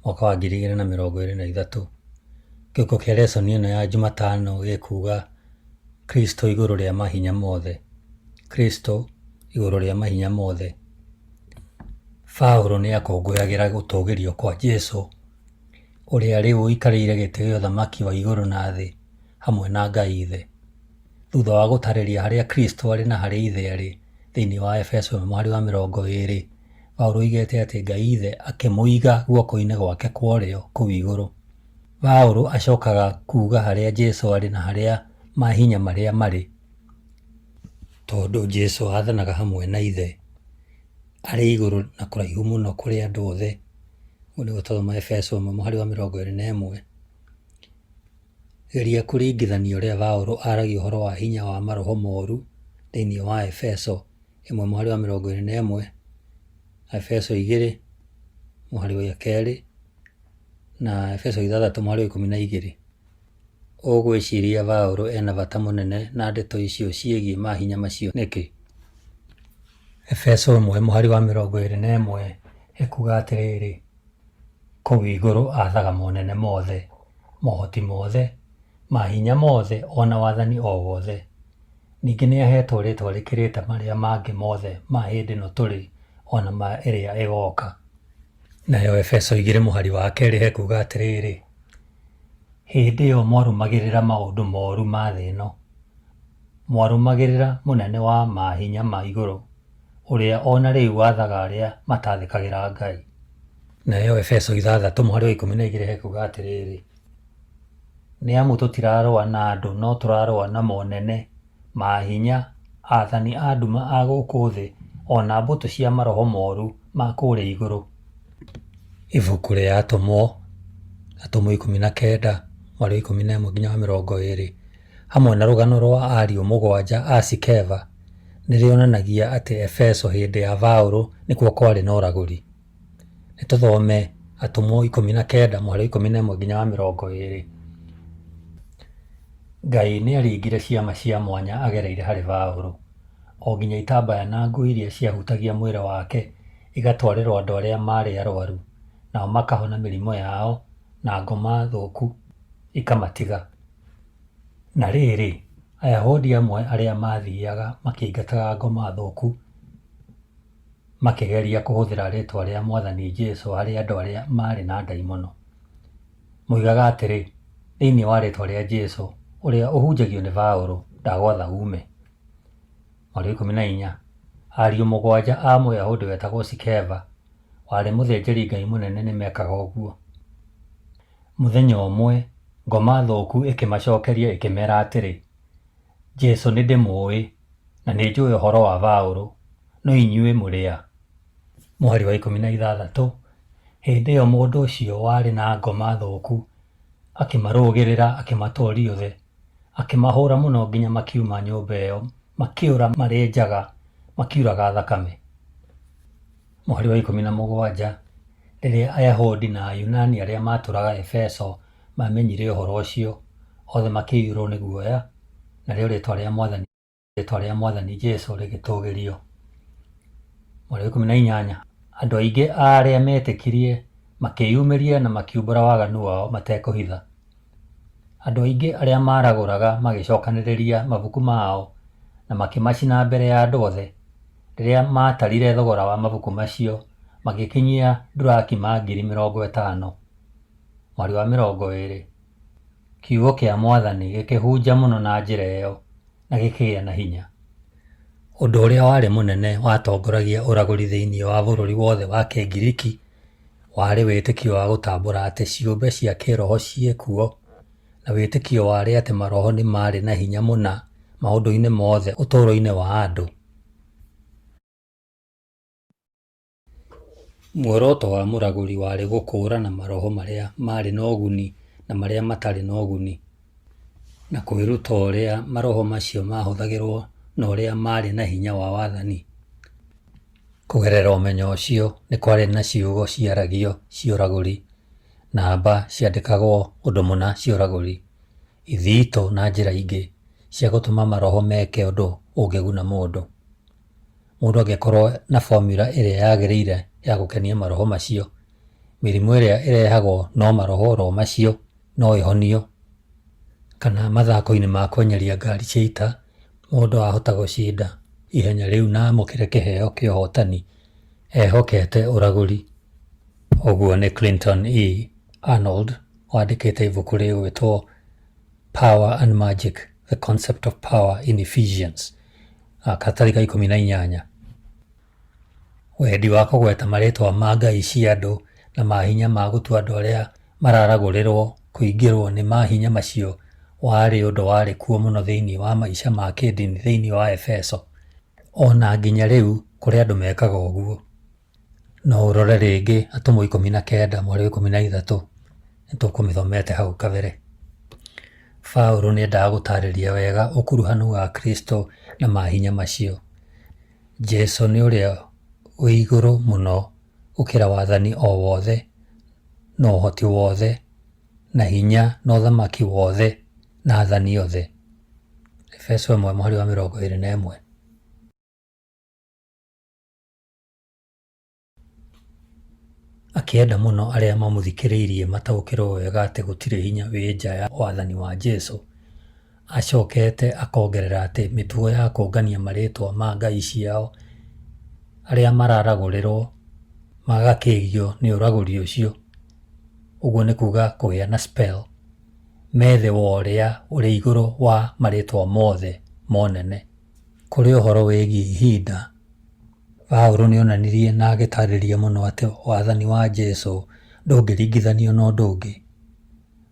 mwaka wa 2023. Gĩũko kĩa lesson ĩno ya Jumatano gĩkuuga Kristo igũrũ rĩa mahinya mothe. Kristo igũrũ rĩa mahinya mothe. Paũlũ nĩ akũngũyagĩra gũtũũgĩrio kwa Jesũ, ũrĩa rĩu ũikarĩire gĩtĩ gĩa ũthamaki wa igũrũ na thĩ hamwe na Ngai Ithe. Thutha wa gũtarĩria harĩa Kristo arĩ na harĩa Ithe arĩ thĩinĩ wa Efeso mweri wa 20, Paũlũ oigĩte atĩ Ngai Ithe akĩmũiga guoko-inĩ gwake kwa ũrĩo kũu igũrũ. Paũlũ acokaga kuuga harĩa Jesũ arĩ na harĩa mahinya marĩa marĩ, tondũ Jesũ athanaga hamwe na Ithe arĩ igũrũ na kũraihu mũno kũrĩ andũ othe. Ũguo nĩguo twathoma Efeso mweri wa 21. Geria kũringithania ũrĩa Paũlũ aragia ũhoro wa hinya wa maroho moru thĩinĩ wa Efeso 1 mweri wa 21, Efeso 2 mweri wa 2 na Efeso 6 mweri wa 12. Ũgwĩciria Paũlũ ena bata mũnene na ndeto icio ciĩgiĩ mahinya macio nĩkĩ? Efeso 1 mweri wa 21 ekuga atĩrĩrĩ, kũu igũrũ athaga monene mothe, mohoti mothe, mahinya mothe, ona wathani o wothe. Ningĩ nĩ ahetwo rĩtwa rĩkĩrĩte marĩa mangĩ mothe ma hĩndĩ ĩno tũrĩ ona ma ĩrĩa ĩgoka. Nayo Efeso 2 mũhari wa kerĩ hekuga atĩrĩrĩ, hĩndĩ ĩyo mwarũmagĩrĩra maũndũ moru ma thĩ ĩno, mwarũmagĩrĩra mũnene wa mahinya ma igũrũ, ũrĩa ona rĩu wathaga arĩa matathĩkagĩra Ngai. Nayo Efeso 6 mũhari wa 12 hekuga atĩrĩrĩ, nĩ amu tũtirarũa na andũ no tũrarũa na monene, mahinya, athani a nduma a gũkũ thĩ, ona mbũtũ cia maroho moru ma kũrĩa igũrũ. Ibuku rĩa Atũmwo 19 mweri 11 nginya 20 hamwe na rũgano rwa ariũ 7 a Sikeva nĩrĩonanagia atĩ Efeso hĩndĩ ya Paũlũ nĩkuo kwarĩ na ũragũri. Nĩtũthome Atũmwo 19 mweri 11 nginya 20. Ngai nĩaringire ciama cia mwanya agereire harĩ Paũlũ, o nginya itambaya na nguo iria ciahutagia mwĩrĩ wake igatwarĩrwo andũ arĩa marĩ arwaru, nao makahona mĩrimũ yao, na ngoma thũku ikamatiga. Na rĩrĩ, Ayahudi amwe arĩa mathiaga makĩingataga ngoma thũku makĩgeria kũhũthĩra rĩtwa rĩa Mwathani Jesũ harĩ andũ arĩa marĩ na ndaimono. Moigaga atĩrĩ, thĩinĩ wa rĩtwa rĩa Jesũ ũrĩa ũhunjagio nĩ Paũlũ ndagwatha ume. Mweri 14 ariũ 7 a Mũyahudi wetagwo Sikeva warĩ mũthĩnjĩri Ngai mũnene nĩmekaga ũguo. Mũthenya ũmwe ngoma thũku ĩkĩmacokeria ĩkĩmera atĩrĩ, Jesũ nĩndĩmũĩ na nĩnjũĩ ũhoro wa Paũlũ, no inyuĩ mũrĩ a? Mweri wa 16 hĩndĩ ĩyo mũndũ ũcio warĩ na ngoma thũku akĩmarũgĩrĩra akĩmatooria thĩ, akĩmahũra mũno nginya makiuma nyũmba ĩyo, makĩũra marĩ njaga, makiuraga thakame. Mweri wa 17 rĩrĩa Ayahudi na Ayunani arĩa matũraga Efeso mamenyire ũhoro ũcio, othe makĩiyũrwo nĩ guoya, narĩo rĩtwa rĩa Mwathani Jesũ rĩgĩtũgĩrio. Mweri wa 18 andũ aingĩ arĩa metĩkirie makĩyumĩria na makiumbũra waganu wao matekũhitha. Andũ aingĩ arĩa maragũraga magĩcokanĩrĩria mabuku mao na makĩmacina mbere ya andũ othe. Rĩrĩa matarire thogora wa mabuku macio magĩkinyia durakima 50,000. Mweri wa 20 kiugo kĩa Mwathani gĩkĩhunja mũno na njĩra ĩyo na gĩkĩgĩa na hinya. Ũndũ ũrĩa warĩ mũnene watongoragia ũragũri thĩinĩ wa bũrũri wothe wa Kĩngiriki warĩ wĩtĩkio wa gũtambũra atĩ ciũmbe cia kĩroho ciĩkuo, na wĩtĩkio warĩ atĩ maroho nĩ marĩ na hinya mũna maũndũ-inĩ mothe ũtũũro-inĩ wa andũ. Muoroto wa mũragũri warĩ gũkũũrana maroho marĩa marĩ na ũguni na marĩa matarĩ na ũguni, na kwĩruta ũrĩa maroho macio mahũthagĩrwo na ũrĩa marĩ na hinya wa wathani. Kũgerera ũmenyo ũcio nĩ kwarĩ na ciugo ciaragio ciũragũri, namba ciandĩkagwo ũndũ mũna ciũragũri, ithito na njĩra ingĩ cia gũtũma maroho meke ũndũ ũngĩguna mũndũ. Mũndũ angĩkorwo na formula ĩrĩa yagĩrĩire ya gũkenia maroho macio, mĩrimũ ĩrĩa ĩrehagwo no maroho oro macio no ĩhonio. Kana mathako-inĩ ma kwenyeria ngari cia ita, mũndũ ahota gũcinda ihenya rĩu na amũkĩre kĩheo kĩa ũhotani ehokete ũragũri. Ũguo nĩ Clinton E. Arnold wandĩkĩte ibuku rĩgwĩtwo Power and Magic: The Concept of Power in Ephesians, karatathi ka 18. Wendi wa kũgweta marĩtwa ma ngai cia andũ na mahinya ma gũtua andũ arĩa mararagũrĩrwo kũingĩrwo nĩ mahinya macio warĩ ũndũ warĩ kuo mũno thĩinĩ wa maica ma kĩndini thĩinĩ wa Efeso, ona nginya rĩu kũrĩ andũ mekaga ũguo. No ũrore rĩngĩ Atũmwo 19 mweri 13 nĩtũkũmĩthomete hau kabere. Paũlũ nĩendaga gũtarĩria wega ũkuruhanu wa Kristo na mahinya macio. Jesũ nĩ ũrĩa wĩ igũrũ mũno gũkĩra wathani o wothe na ũhoti wothe na hinya na ũthamaki wothe na athani othe. Efeso 1 mweri wa 21. akĩenda mũno arĩa mamũthikĩrĩirie mataũkĩrwo wega atĩ gũtirĩ hinya wĩ nja ya wathani wa Jesũ. Acokete akongerera atĩ mĩtugo ya kũngania marĩtwa ma ngai ciao arĩa mararagũrĩrwo magakĩgio nĩ ũragũri ũcio, ũguo nĩ kuga kũgĩa na spell, methe wa ũrĩa ũrĩ igũrũ wa marĩtwa mothe monene. Kũrĩ ũhoro wĩgiĩ ihinda, Paũlũ nĩonanirie na agĩtarĩria mũno atĩ wathani wa Jesũ ndũngĩringithanio na ũndũ ũngĩ.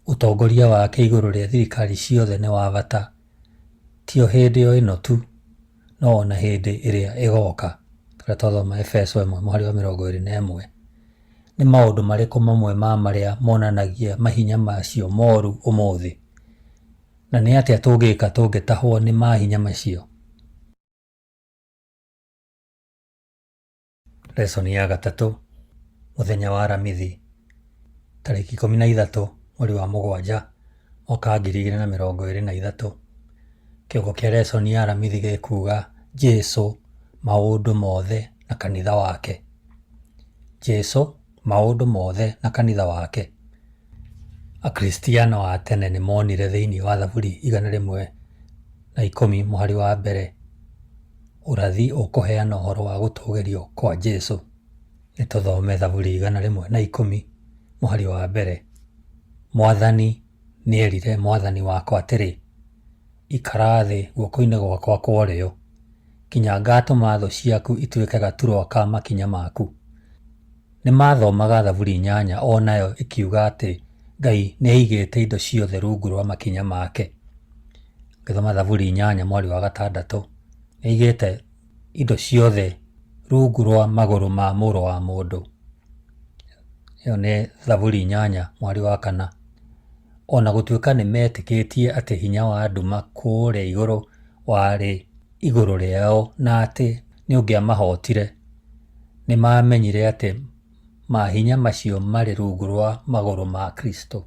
Ũtongoria wake igũrũ rĩa thirikari ciothe nĩ wa bata, tio hĩndĩ o ĩno tu, no ona hĩndĩ ĩrĩa ĩgoka. Tũrĩa twathoma Efeso 1:21. Nĩ maũndũ marĩkũ mamwe ma marĩa monanagia mahinya macio moru ũmũthĩ? Na nĩ atĩa tũngĩka tũngĩtahwo nĩ mahinya macio? Lesoni ya 3, mũthenya wa Aramithi, tarĩki 13 mweri wa 7 mwaka wa 2023. Kĩongo kĩa lesoni ya Aramithi gĩkuga Jesũ, maũndũ mothe na kanitha wake. Jesũ, maũndũ mothe na kanitha wake. Akristiano a tene nĩ monire thĩinĩ wa Thaburi 110 mũhari wa mbere ũrathi ũkũheana ũhoro wa gũtũũgĩrio kwa Jesũ. Nĩ tũthome Thaburi 110 mũhari wa mbere. Mwathani nĩerire Mwathani wakwa atĩrĩ, ikara thĩ guoko-inĩ gwakwa kwa ũrĩo, kinya ngatũma thũ ciaku ituĩke gaturwa ka makinya maku. Nĩ mathomaga Thaburi 8 o nayo ĩkiuga atĩ Ngai nĩaigĩte indo ciothe rungu rwa makinya make. Ngĩthoma Thaburi 8 mweri wa 6, nĩaigĩte indo ciothe rungu rwa magũrũ ma mũrũ wa mũndũ. Ĩyo nĩ Thaburi 8 mweri wa 4. Ona gũtuĩka nĩ metĩkĩtie atĩ hinya wa nduma kũrĩa igũrũ warĩ igũrũ rĩao na atĩ nĩũngĩamahotire, nĩ mamenyire atĩ mahinya macio marĩ rungu rwa magũrũ ma Kristo.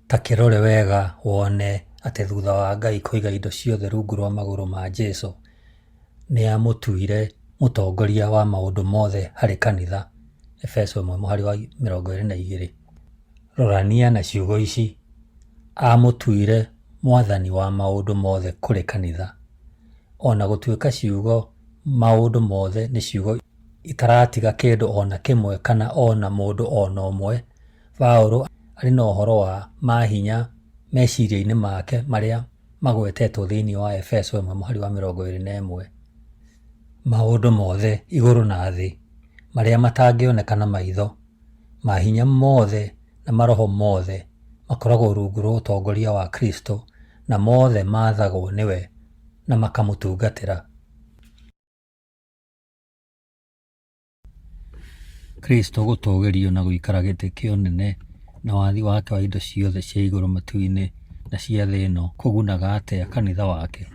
Ta kĩrore wega wone atĩ thutha wa Ngai kũiga indo ciothe rungu rwa magũrũ ma Jesũ, nĩ amũtuire mũtongoria wa maũndũ mothe harĩ kanitha. Efeso 1:22. Rorania na ciugo ici, amũtuire mwathani wa maũndũ mothe kũrĩ kanitha. Ona gũtuĩka ciugo maũndũ mothe nĩ ciugo itaratiga kĩndũ ona kĩmwe kana ona mũndũ ona ũmwe, Paũlũ arĩ na ũhoro wa mahinya meciria-inĩ make marĩa magwetetwo thĩinĩ wa Efeso 1:21. Maũndũ mothe igũrũ na thĩ marĩa matangĩoneka na maitho, mahinya mothe na maroho mothe makoragwo rungu rwa ũtongoria wa Kristo, na mothe maathagwo nĩwe na makamũtungatĩra. Kristo gũtũũgĩrio na gũikara gĩtĩ kĩa ũnene na wathi wake wa indo ciothe cia igũrũ matu-inĩ na cia thĩ ĩno kũgunaga atĩa kanitha wake?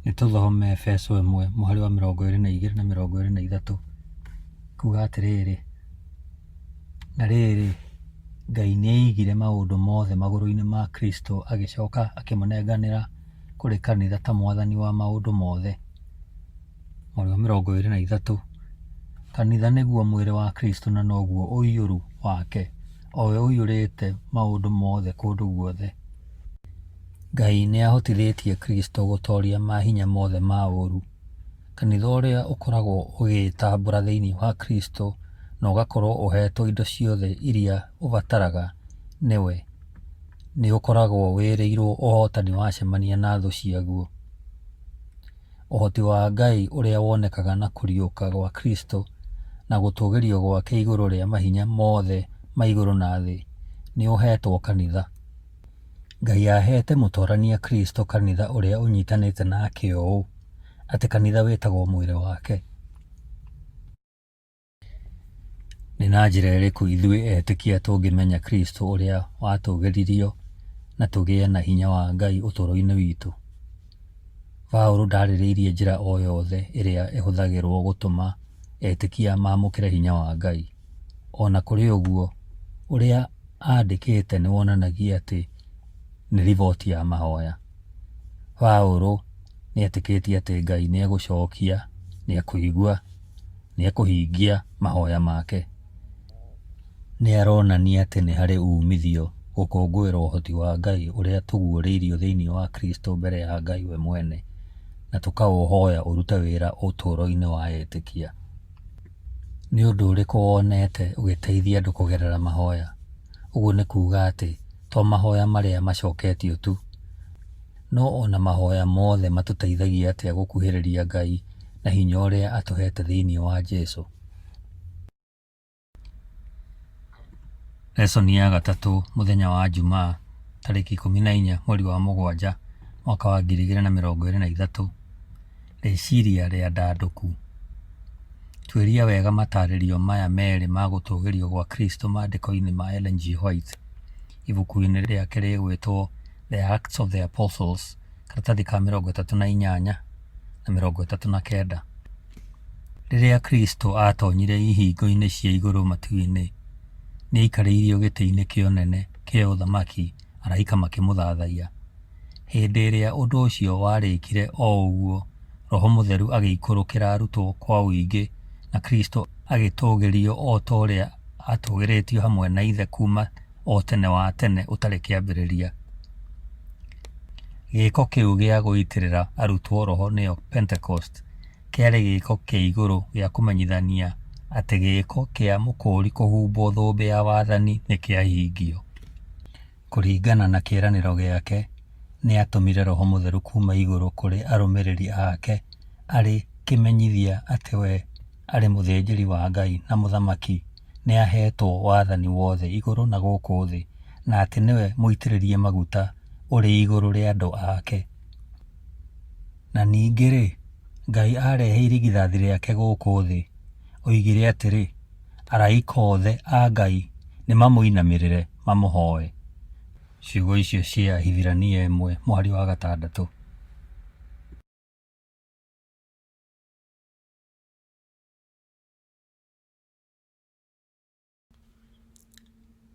Nĩ tũthome Efeso 1:22 na 23. Kuga atĩrĩrĩ, na rĩrĩ, Ngai nĩaigire maũndũ mothe magũrũ-inĩ ma Kristo, agĩcoka akĩmũnenganĩra kũrĩ kanitha ta mwathani wa maũndũ mothe. 23. Kanitha nĩguo mwĩrĩ wa Kristo na noguo ũiyũru wake, o we ũiyũrĩte maũndũ mothe kũndũ guothe. Ngai nĩahotithĩtie Kristo gũtooria mahinya mothe ma ũũru. Kanitha ũrĩa ũkoragwo ũgĩtambũra thĩinĩ wa Kristo na ũgakorwo ũhetwo indo ciothe iria ũbataraga nĩwe, nĩ ũkoragwo wĩrĩirwo ũhotani wacemania na thũ ciaguo. Ũhoti wa Ngai ũrĩa wonekaga na kũriũka gwa Kristo na gũtũũgĩrio gwake igũrũ rĩa mahinya mothe ma igũrũ na thĩ nĩ ũhetwo kanitha. Ngai ahete mũtwarania Kristo kanitha ũrĩa ũnyitanĩte nake ũũ, atĩ kanitha wĩtagwo mwĩrĩ wake. Nĩ na njĩra ĩrĩkũ ithuĩ etĩkia tũngĩmenya Kristo ũrĩa watũũgĩririo na tũgĩe na hinya wa Ngai ũtũũro-inĩ witũ? Paũlũ ndarĩrĩirie njĩra o yothe ĩrĩa ĩhũthagĩrwo gũtũma etĩkia maamũkĩre hinya wa Ngai. Ona kũrĩ ũguo, ũrĩa andĩkĩte nĩ wonanagia atĩ nĩ riboti ya mahoya. Paũlũ nĩ etĩkĩtie atĩ Ngai nĩ egũcokia, nĩ ekũigua, nĩekũhingia mahoya make. Nĩaronania atĩ nĩ harĩ umithio gũkũngũĩra ũhoti wa Ngai ũrĩa tũguũrĩirio thĩinĩ wa Kristo mbere ya Ngai we mwene, na tũkaũhoya ũrute wĩra ũtũũro-inĩ wa etĩkia. Nĩ ũndũ ũrĩkũ wonete ũgĩteithia andũ kũgerera mahoya? Ũguo nĩ kuuga atĩ to mahoya marĩa macoketio tu, no ona mahoya mothe matũteithagia atĩa gũkuhĩrĩria Ngai na hinya ũrĩa atũhete thĩinĩ wa Jesũ. Lesoni ya gatatũ, mũthenya wa Jumaa, tarĩki 14 mweri wa Mũgwanja mwaka wa 2023. Rĩciria rĩa ndandũku. Tuĩria wega matarĩrio maya merĩ ma gũtũũgĩrio gwa Kristo maandĩko-inĩ ma Ellen G. White, ibuku-inĩ rĩake rĩgwĩtwo The Acts of the Apostles, karatathi ka 38 na 39. Rĩrĩa Kristo aatonyire ihingo-inĩ cia igũrũ matu-inĩ, nĩaikarĩirio gĩtĩ-inĩ kĩa ũnene kĩa ũthamaki, araika makĩmũthathaiya. Hĩndĩ ĩrĩa ũndũ ũcio warĩkire o ũguo, Roho Mũtheru agĩikũrũkĩra arutwo kwa ũingĩ, na Kristo agĩtũũgĩrio o ta ũrĩa atũũgĩrĩtio hamwe na Ithe kuma o tene wa tene ũtarĩ kĩambĩrĩria. Gĩĩko kĩu gĩa gũitĩrĩra arutwo Roho nĩyo Pentecost kĩarĩ gĩĩko kĩa igũrũ gĩa kũmenyithania atĩ gĩĩko kĩa mũkũũri kũhumbwo thũmbĩ ya wathani nĩ kĩahingio. Kũringana na kĩĩranĩro gĩake, nĩ atũmire Roho Mũtheru kuma igũrũ kũrĩ arũmĩrĩri ake arĩ kĩmenyithia atĩ we arĩ mũthĩnjĩri wa Ngai na mũthamaki, nĩ ahetwo wathani wothe igũrũ na gũkũ thĩ, na atĩ nĩwe mũitĩrĩrie maguta ũrĩ igũrũ rĩa andũ ake. Na ningĩ-rĩ, Ngai arehe irigithathi rĩake gũkũ thĩ, oigire atĩrĩ, araika othe a Ngai nĩ mamũinamĩrĩre mamũhoe. Ciugo icio cia Hibirania 1:6.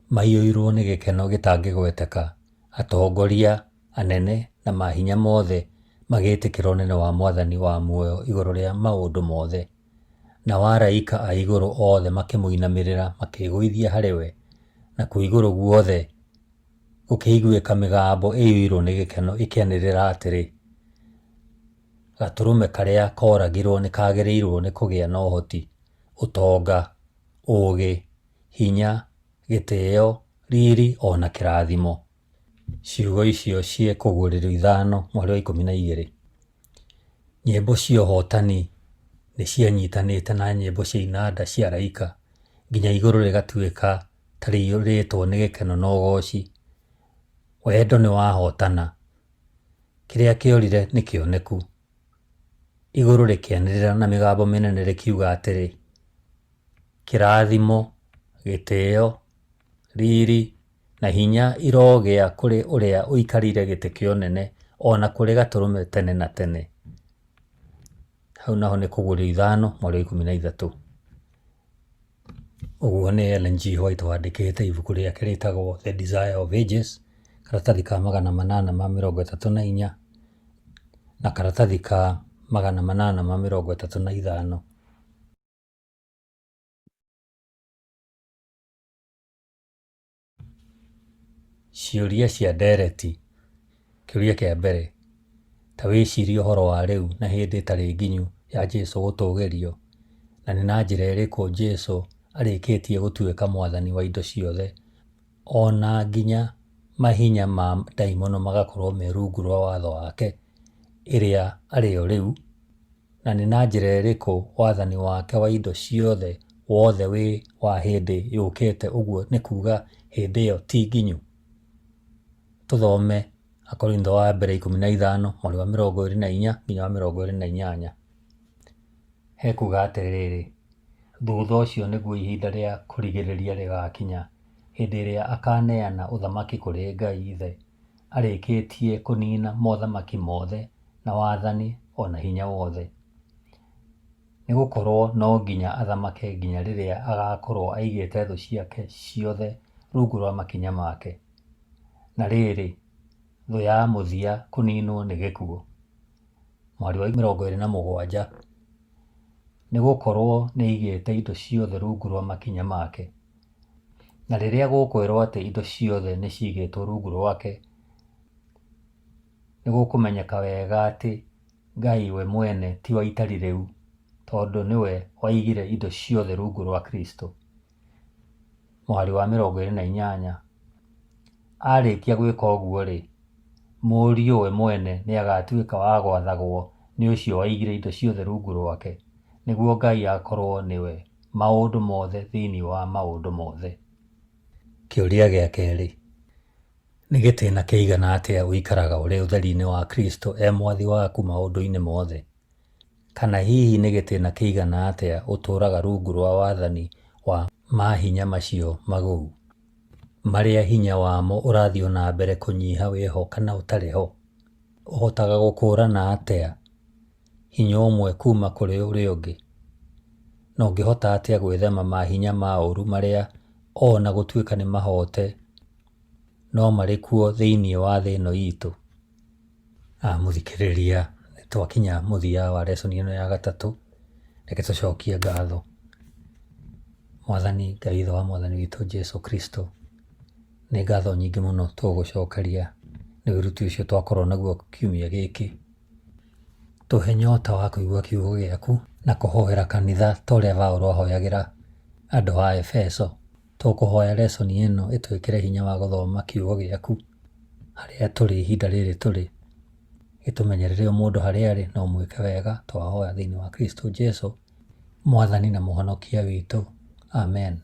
Maiyũirwo nĩ gĩkeno gĩtangĩgweteka, atongoria anene na mahinya mothe magĩtĩkĩra ũnene wa Mwathani wa muoyo igũrũ rĩa maũndũ mothe, na araika a igũrũ othe makĩmũinamĩrĩra makĩĩgũithia harĩ we, na kũu igũrũ guothe gũkĩiguĩka mĩgambo ĩiyũirwo nĩ gĩkeno ĩkĩanĩrĩra atĩrĩ, gatũrũme karĩa kooragirwo nĩ kagĩrĩirwo nĩ kũgĩa na ũhoti, ũtonga, ũũgĩ, hinya, gĩtĩĩo, riri ona kĩrathimo. Ciugo icio ciĩ Kũguũrĩrio 5 mweri wa 12. Nyĩmbo cia ũhootani nĩ cianyitanĩte na nyĩmbo cia inanda cia araika, nginya igũrũ rĩgatuĩka ta rĩiyũrĩtwo nĩ gĩkeno na ũgooci. Wendo nĩ wahootana. Kĩrĩa kĩorire nĩ kĩoneku. Igũrũ rĩkĩanĩrĩra na mĩgambo mĩnene rĩkiuga atĩrĩ, kĩrathimo, gĩtĩĩo, riri na hinya irogĩa kũrĩ ũrĩa ũikarĩire gĩtĩ kĩa ũnene, ona kũrĩ Gatũrũme tene na tene. Hau naho nĩ Kũguũrĩrio 5 mweri wa 13. Ũguo nĩ Ellen G. White wandĩkĩte ibuku rĩake rĩtagwo The Desire of Ages, karatathi ka 834 na karatathi ka 835. Ciũria cia ndeereti. Kĩũria kĩa mbere, ta wĩcirie ũhoro wa rĩu na hĩndĩ ĩtarĩ nginyu ya Jesũ gũtũũgĩrio, na nĩ na njĩra ĩrĩkũ Jesũ arĩkĩtie gũtuĩka mwathani wa indo ciothe, ona nginya mahinya ma ndaimono magakorwo me rungu rwa watho wake ĩrĩa arĩo rĩu, na nĩ na njĩra ĩrĩkũ wathani wake wa indo ciothe wothe wĩ wa hĩndĩ yũkĩte, ũguo nĩ kuuga hĩndĩ ĩyo ti nginyu. Tũthome Akorintho wa mbere 15 mweri wa 24 nginya wa 28. Hekuga atĩrĩrĩ, thutha ũcio nĩguo ihinda rĩa kũrigĩrĩria rĩgakinya, hĩndĩ ĩrĩa akaneana ũthamaki kũrĩ Ngai Ithe, arĩkĩtie kũniina mothamaki mothe na wathani ona hinya wothe. Nĩgũkorwo no nginya athamake nginya rĩrĩa agakorwo aigĩte thũ ciake ciothe rungu rwa makinya make. Na rĩrĩ, thũ ya mũthia kũniinwo nĩ gĩkuũ. Mweri wa 27. nĩ gũkorwo nĩ aigĩte indo ciothe rungu rwa makinya make. Na rĩrĩa gũkwĩrwo atĩ indo ciothe nĩ cigĩtwo rungu rwake, nĩ gũkũmenyeka wega atĩ Ngai we mwene ti wa itari rĩu, tondũ nĩwe waigire indo ciothe rungu rwa Kristo. Mũhari wa 28, arĩkia gwĩka ũguo-rĩ, Mũriũ we mwene nĩ agatuĩka wa gwathagwo nĩ ũcio waigire indo ciothe rungu rwake, nĩguo Ngai akorwo nĩwe maũndũ mothe thĩinĩ wa maũndũ mothe. Kĩũria gĩa kerĩ: nĩ gĩtĩna kĩigana atĩa ũikaraga ũrĩ ũtheri-inĩ wa Kristo mwathi waku maũndũ-inĩ mothe? Kana hihi nĩ gĩtĩna kĩigana atĩa ũtũũraga rungu rwa wathani wa mahinya macio magũu, marĩa hinya wamo ũrathiĩ na mbere kũnyiha wĩho kana ũtarĩ ho? Ũhotaga gũkũũrana atĩa hinya ũmwe kuma kũrĩ ũrĩa ũngĩ? Na ũngĩhota atĩa gwĩthema mahinya ma ũru marĩa ona gũtuĩka nĩ mahote no marĩ kuo thĩinĩ wa thĩ ĩno itũ? Mũthikĩrĩria, nĩ twakinya mũthia wa lesson ĩno ya gatatũ. Reke tũcokie ngatho Mwathani Ngai, ithe wa Mwathani witũ Jesũ Kristo. Nĩ ngatho nyingĩ mũno tũgũcokeria nĩ wĩruti ũcio twakorwo naguo kiumia gĩkĩ. Tũhe nyota wa kũigua kiugo gĩaku na kũhoera kanitha ta ũrĩa Paũlũ ahoyagĩra andũ a Efeso. Tũkũhoya lesson ĩno ĩtwĩkĩre hinya wa gũthoma kiugo gĩaku harĩa tũrĩ ihinda rĩrĩ tũrĩ. Gĩtũmenyerere o mũndũ harĩa arĩ na ũmwĩke wega, twahoya thĩinĩ wa Kristo Jesũ, Mwathani na Mũhonokia witũ. Amen.